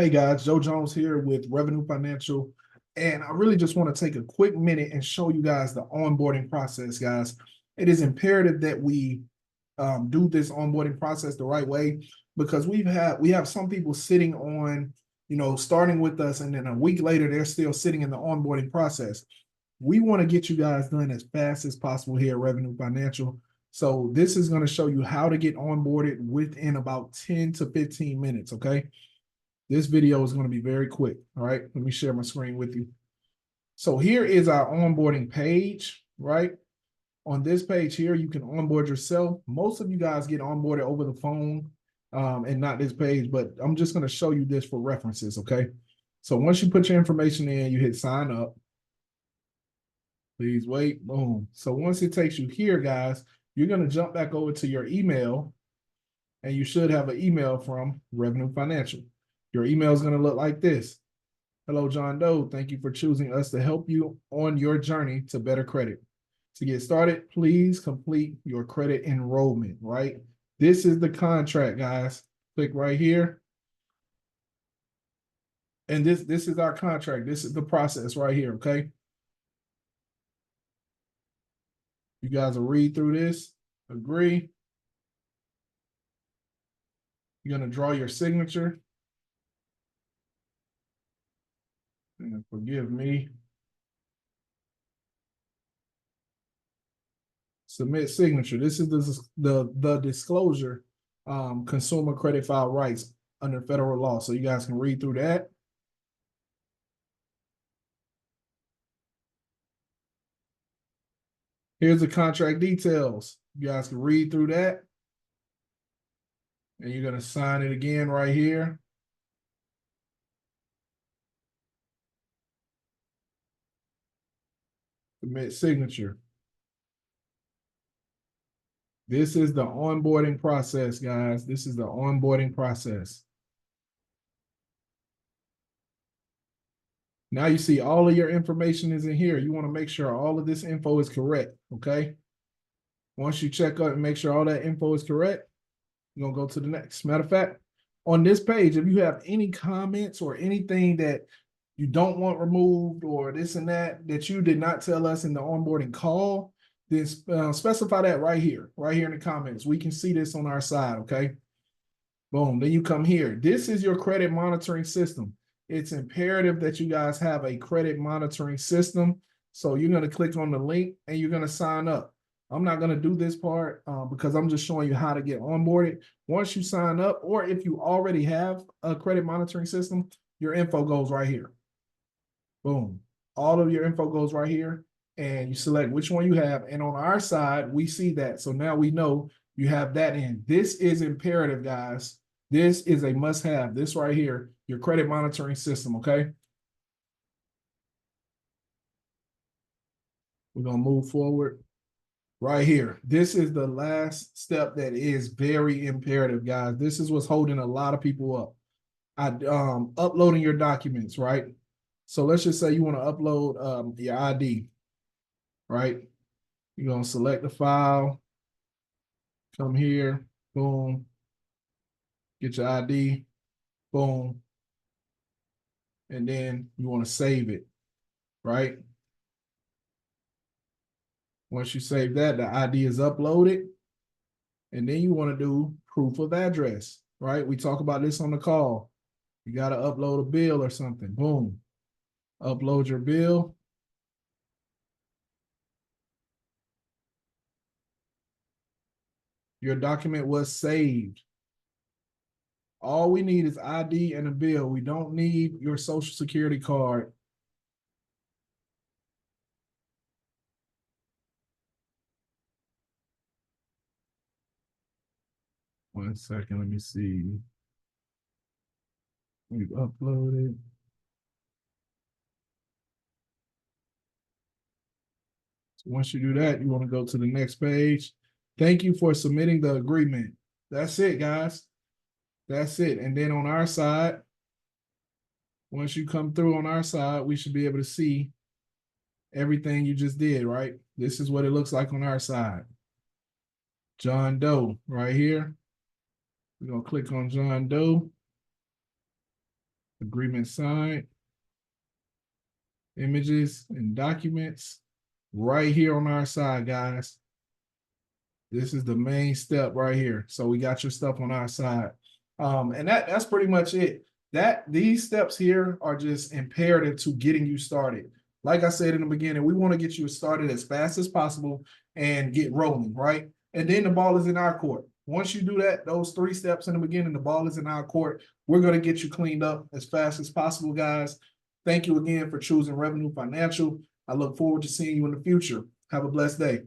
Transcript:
Hey guys, Joe Jones here with Revenue Financial. And I really just want to take a quick minute and show you guys the onboarding process, guys. It is imperative that we do this onboarding process the right way because we have some people sitting on, starting with us, and then a week later, they're still sitting in the onboarding process. We want to get you guys done as fast as possible here at Revenue Financial. So this is going to show you how to get onboarded within about 10 to 15 minutes, okay? This video is going to be very quick. All right, let me share my screen with you. So here is our onboarding page, right? On this page here, you can onboard yourself. Most of you guys get onboarded over the phone and not this page, but I'm just going to show you this for references, okay? So once you put your information in, you hit sign up. Please wait, boom. So once it takes you here, guys, you're going to jump back over to your email, and you should have an email from Revenue Financial. Your email is going to look like this. Hello, John Doe. Thank you for choosing us to help you on your journey to better credit. To get started, please complete your credit enrollment, right? This is the contract, guys. Click right here. And this is our contract. This is the process right here, okay? You guys will read through this, agree. You're going to draw your signature. And forgive me. Submit signature. This is the disclosure, consumer credit file rights under federal law. So you guys can read through that. Here's the contract details. You guys can read through that. And you're going to sign it again right here. Submit signature. This is the onboarding process, guys. This is the onboarding process. Now you see all of your information is in here. You want to make sure all of this info is correct, okay? Once you check out and make sure all that info is correct, you're going to go to the next. Matter of fact, on this page, if you have any comments or anything that you don't want removed or this and that you did not tell us in the onboarding call, then specify that right here in the comments. We can see this on our side, okay? Boom, then you come here. This is your credit monitoring system. It's imperative that you guys have a credit monitoring system. So you're going to click on the link and you're going to sign up. I'm not going to do this part because I'm just showing you how to get onboarded. Once you sign up, or if you already have a credit monitoring system, your info goes right here. Boom. All of your info goes right here, and you select which one you have. And on our side, we see that. So now we know you have that in. This is imperative, guys. This is a must-have. This right here, your credit monitoring system, okay? We're going to move forward. Right here. This is the last step that is very imperative, guys. This is what's holding a lot of people up. Uploading your documents, right? So let's just say you want to upload your ID, right? You're going to select the file, come here, boom, get your ID, boom, and then you want to save it, right? Once you save that, the ID is uploaded, and then you want to do proof of address, right? We talk about this on the call. You got to upload a bill or something, boom. Upload your bill. Your document was saved. All we need is ID and a bill. We don't need your social security card. One second, let me see. We've uploaded. So once you do that, you want to go to the next page. Thank you for submitting the agreement. That's it, guys. That's it. And then on our side, once you come through on our side, we should be able to see everything you just did, right? This is what it looks like on our side. John Doe right here. We're going to click on John Doe. Agreement signed. Images and documents right here on our side, guys. This is the main step right here. So we got your stuff on our side. And that's pretty much it. These steps here are just imperative to getting you started. Like I said in the beginning, we want to get you started as fast as possible and get rolling, right? And then the ball is in our court. Once you do that, those 3 steps in the beginning, the ball is in our court. We're going to get you cleaned up as fast as possible, guys. Thank you again for choosing Revenue Financial. I look forward to seeing you in the future. Have a blessed day.